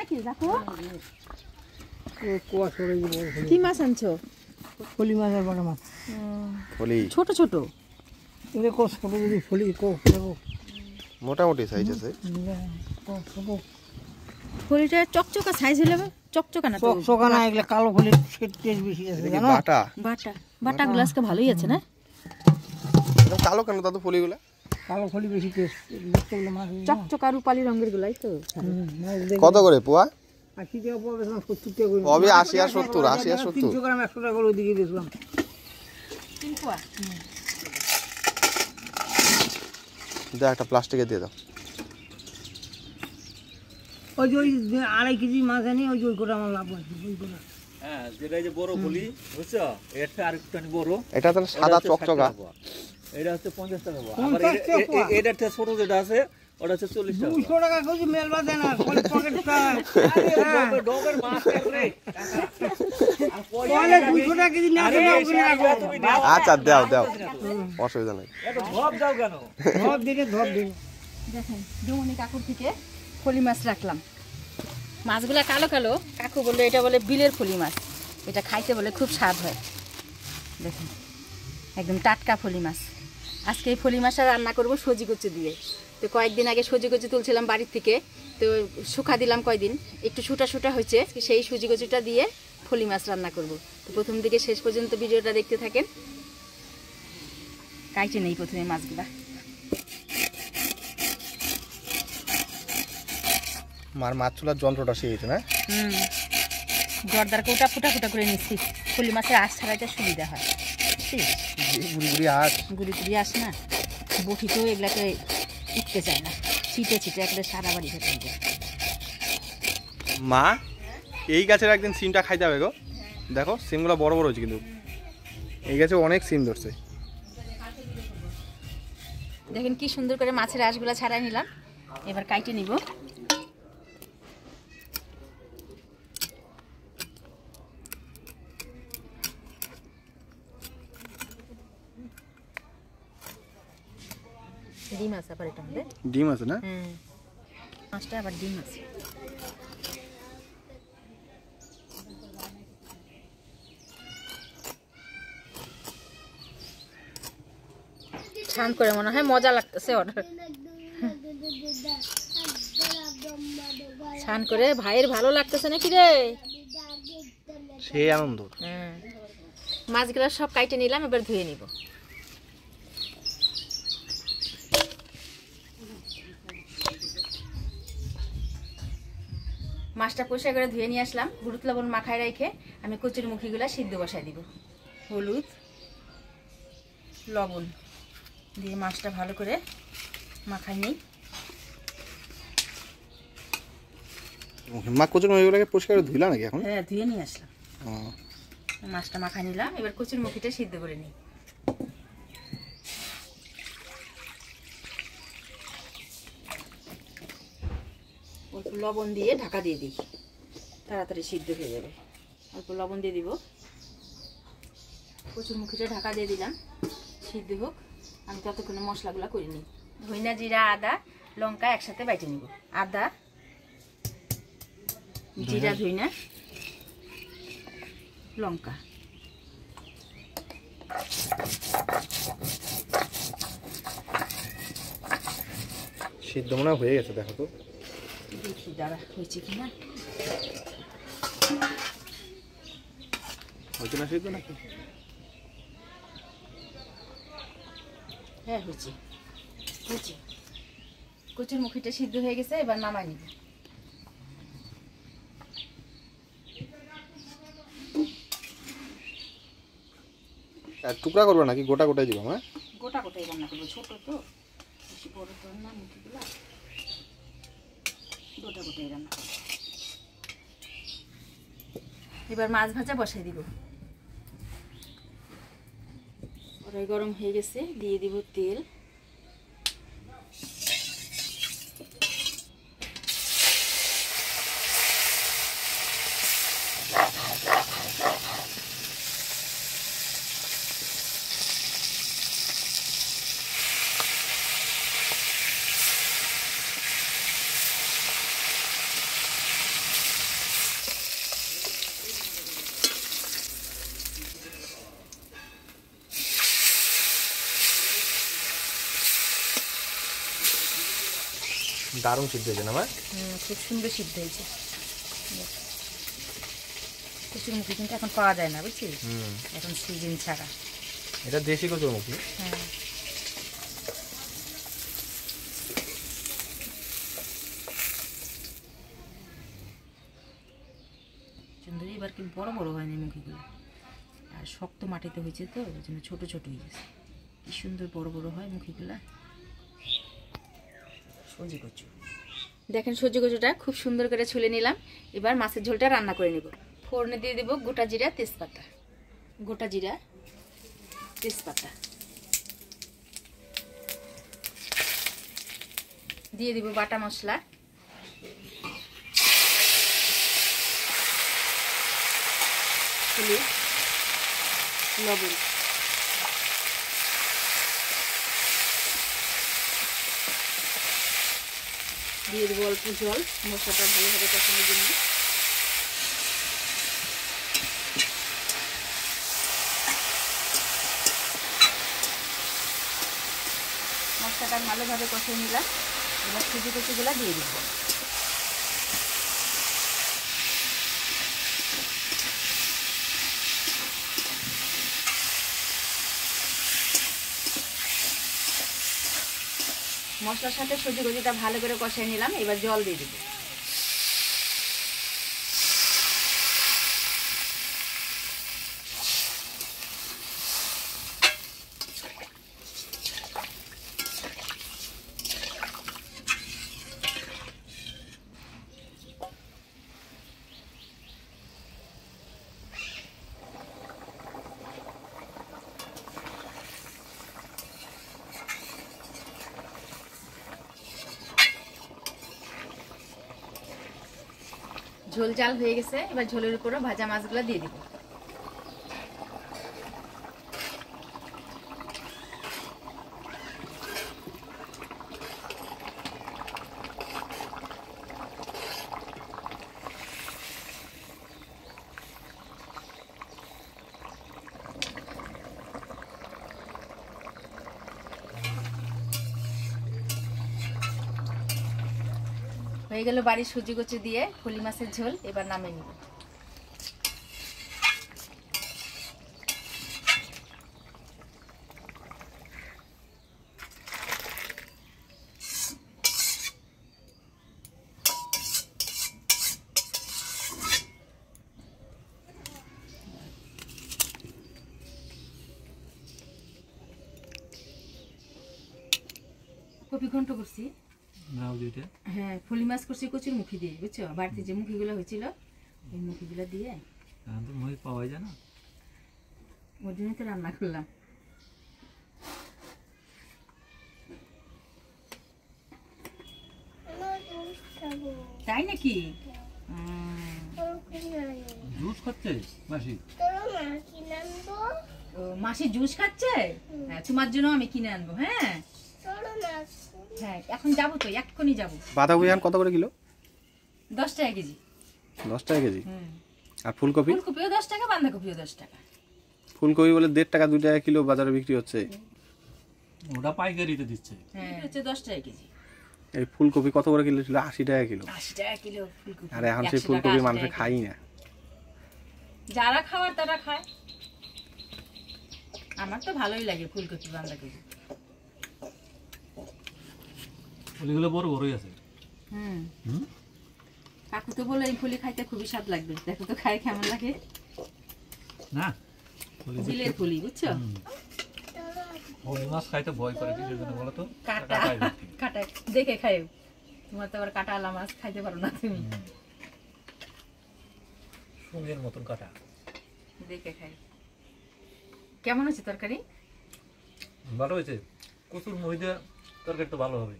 নাকি দেখো কি মাছ আনছো? ফলি মাছ আর বড় মাছ। ফলি ছোট ছোট দেখো ছোট যদি ফলি দেখো মোটামুটি সাইজ আছে। ফলিটা চকচকা সাইজ হলে চকচকা না তো চকচকা না, এগুলা কালো ফলি টেস্ট বেশি আছে জানো। বাটা বাটা বাটা গুলো আজকে ভালোই আছে না? কালো কেন দাদু ফলিগুলা? কালো ফলি বেশি টেস্ট। চকচকা রূপালী রঙের গুলাই তো। কত করে পোয়া? 80 টাকা পোয়া বেচলাম, 70 টাকা করে। কবে 80 আর 70? 80 আর 70 300 গ্রাম 100 টাকা করে ওদিকে বেচলাম। 3 পোয়া। দাও একটা প্লাস্টিকে দিয়ে দাও। ওই যে 2.5 কেজি মাছ আনি ওই যে ওই করে আমার লাভ আছে ওই করে। হ্যাঁ, যেটা এই যে বড় ফলি বুঝছো, এর থেকে আরেকটুখানি বড়। এটা তাহলে সাদা চকচকা। এটা হচ্ছে 50 টাকা পোয়া। আবার এটার থেকে ছোট যেটা আছে ওটা হচ্ছে 40 টাকা। 200 টাকা কেজি মেলবা দেন আর পকেট খায়। ডবের মাছ রে। পয়লা 200 টাকা কেজি না দেন উপরে রাখো। আচ্ছা দাও দাও, অসুবিধা নাই। এটা ধপ দাও কেন? ধপ দিন। দেখেন ডুমনি কাকুর থেকে ফলি মাছ রাখলাম। মাছগুলা কালো কালো, কাকু বললো এটা বলে বিলের ফলি মাছ, এটা খাইতে বলে খুব স্বাদ হয়। দেখেন একদম টাটকা ফলি মাছ। আজকে এই ফলি মাছটা রান্না করব সজি কচু দিয়ে। তো কয়েকদিন আগে সজি কচু তুলছিলাম বাড়ির থেকে, তো শুকা দিলাম কয়দিন, একটু শুটা শুটা হয়েছে। সেই সজি কচুটা দিয়ে ফলি মাছ রান্না করব। তো প্রথম থেকে শেষ পর্যন্ত ভিডিওটা দেখতে থাকেন। কাইটে নেই প্রথমে মাছগুলা। মার মাছ চুলার যন্ত্রটা শিখেছে না? জর্দার কোটা ফুটা ফুটা করে নিচ্ছি, ফলি মাছের আঁশ ছাড়াইতে সুবিধা হয়। গুড়ি গুড়ি আঁশ, গুড়ি গুড়ি আঁশ না, বটি তো এগুলাকে উঠতে চায় না, ছিটে ছিটে একটা সারা বাড়ি খেতে হবে। মা এই গাছের একদিন সিমটা খাইতে হবে গো। দেখো সিমগুলো বড় বড় হচ্ছে, কিন্তু এই গাছে অনেক সিম ধরছে। দেখেন কি সুন্দর করে মাছের আঁশগুলা ছাড়াই নিলাম। এবার কাইটে নিব। ডিম আছে আবার এটা মধ্যে, ডিম আছে না? মাছটা আবার ডিম আছে। ছান করে মনে হয় মজা লাগতেছে অর্ডার। ছান করে ভাইয়ের ভালো লাগতেছে নাকি রে? সেই আনন্দ। মাছগুলো সব কাইটে নিলাম, এবার ধুয়ে নিব। মাছটা পরিষ্কার করে ধুয়ে নিয়ে আসলাম। হলুদ লবণ মাখায় রেখে আমি কচুর মুখিগুলো সিদ্ধ বসাই দিব। হলুদ লবণ দিয়ে মাছটা ভালো করে মাখাই নিই। মা কচুর মুখিগুলোকে পরিষ্কার করে ধুইলা নাকি এখন? হ্যাঁ, ধুয়ে নিয়ে আসলাম। মাছটা মাখাই নিলাম, এবার কচুর মুখিটা সিদ্ধ করে নিই। অল্প লবণ দিয়ে ঢাকা দিয়ে দিই, তাড়াতাড়ি সিদ্ধ হয়ে যাবে। অল্প লবণ দিয়ে দিব। কচুর মুখিটা ঢাকা দিয়ে দিলাম, সিদ্ধ হোক। আমি ততক্ষণে মশলাগুলো করে নিই। ধইনা জিরা আদা লঙ্কা একসাথে বাইটে নিব। আদা জিরা ধইনা লঙ্কা, সিদ্ধ মনে হয়ে গেছে, দেখো তো দেখি দাঁড়া হয়েছে কিনা। হয়েছে না সিদ্ধ নাকি? হ্যাঁ হয়েছে হয়েছে। কচুর মুখিটা সিদ্ধ হয়ে গেছে, এবার নামাই নিব। আর টুকরা করবে নাকি গোটা গোটাই দিব? হ্যাঁ, গোটা গোটাই রান্না করবো, ছোট তো বেশি বড় তো না, মুখিগুলা গোটা গোটাই রান্না করবো। এবার মাছ ভাজা বসাই দিব। কড়াই গরম হয়ে গেছে, দিয়ে দিব তেল। দারুণ সিদ্ধ হয়েছে না ভাই? খুব সুন্দর সিদ্ধ হয়েছে। কচুরমুখী কিন্তু এখন পাওয়া যায় না, বুঝছিস? এখন সিজন ছাড়া। এটা দেশি কচুরমুখী। হ্যাঁ, সুন্দরী এবার কি বড় বড় হয়নি মুখিগুলো, আর শক্ত মাটিতে হয়েছে তো ওই জন্য ছোটো ছোটো হয়ে গেছে। কি সুন্দর বড় বড় হয় মুখিগুলা। সজি কচু দেখেন, সজি কচুটা খুব সুন্দর করে ছুলে নিলাম। এবার মাছের ঝোলটা রান্না করে নেব। ফোড়নে দিয়ে দেবো গোটা জিরা, তেজপাতা। গোটা জিরা, তেজপাতা দিয়ে দিব বাটা মশলা, হলুদ, লবণ, দিয়ে দেবো অল্প জল মশলাটা ভালোভাবে কষানোর জন্য। মশলাটা ভালোভাবে কষিয়ে নিলাম। এবার সুজি কচুগুলা দিয়ে দিব। মশলার সাথে সুজি কচুটা ভালো করে কষিয়ে নিলাম। এবার জল দিয়ে দিব। ঝোল জাল হয়ে গেছে। এবার ঝোলের উপরে ভাজা মাছগুলো দিয়ে দিব। হয়ে গেল বাড়ির সুজি কচু দিয়ে ফলি মাছের ঝোল। এবার নামিয়ে নিব। কপি ঘন্ট করছি। হ্যাঁ, ফলি মাছ করছি কচুর মুখি দিয়ে, বুঝছো? বাড়িতে যে মুখিগুলো হয়েছিল ওই মুখিগুলো দিয়ে পাওয়া যায় না, ওর জন্যই তো রান্না করলাম। তাই নাকি? জুস খাচ্ছে মাসি? মাসি জুস খাচ্ছে? হ্যাঁ, তোমার জন্য আমি কিনে আনবো। হ্যাঁ হ্যাঁ, এখন যাবো তো, এক্ষুনি যাবো। বাঁধাকপি এখন কত করে কিলো? 10 টাকা কেজি। 10 টাকা কেজি? আর ফুলকপি? ফুলকপিও 10 টাকা, বাঁধাকপিও 10 টাকা। ফুলকপি বলে 1.5 টাকা 2 টাকা কিলো বাজারে বিক্রি হচ্ছে। ওটা পাইকারিতে দিচ্ছে। হ্যাঁ, হচ্ছে 10 টাকা কেজি। এই ফুলকপি কত করে কিলো ছিল? 80 টাকা কিলো। 80 টাকা কিলো ফুলকপি। আর এখন সেই ফুলকপি মানুষ খাই না। যারা খাওয়ার তারা খায়। আমার তো ভালোই লাগে ফুলকপি, বাঁধাকপি। ফুলগুলো বড় বড়ই আছে। কাকু তো বলে এই ফুলি খাইতে খুবই স্বাদ লাগবে। দেখো তো খাই কেমন লাগে। না, বিলের ফুলি, বুঝছো? ওই মাছ খাইতে ভয় করে কিসের জন্য বলো তো? কাটা কাটা দেখে খাইও। তোমার তো আবার কাটা আলা মাছ খাইতে পারো না তুমি। সুমের মতন কাটা। দেখে খাই। কেমন হচ্ছে তরকারি? ভালো হয়েছে। কচুর মহিদা তরকারি তো ভালো হবে।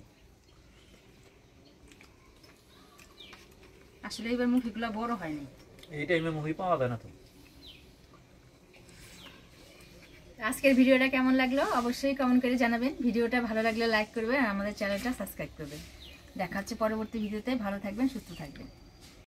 আসলে এবার মুখিগুলো বড় হয়নি। এই টাইমে মুহি পাওয়া যায় না তো। আজকের ভিডিওটা কেমন লাগলো অবশ্যই কমেন্ট করে জানাবেন। ভিডিওটা ভালো লাগলে লাইক করবেন আর আমাদের চ্যানেলটা সাবস্ক্রাইব করবেন। দেখা হচ্ছে পরবর্তী ভিডিওতে। ভালো থাকবেন, সুস্থ থাকবেন।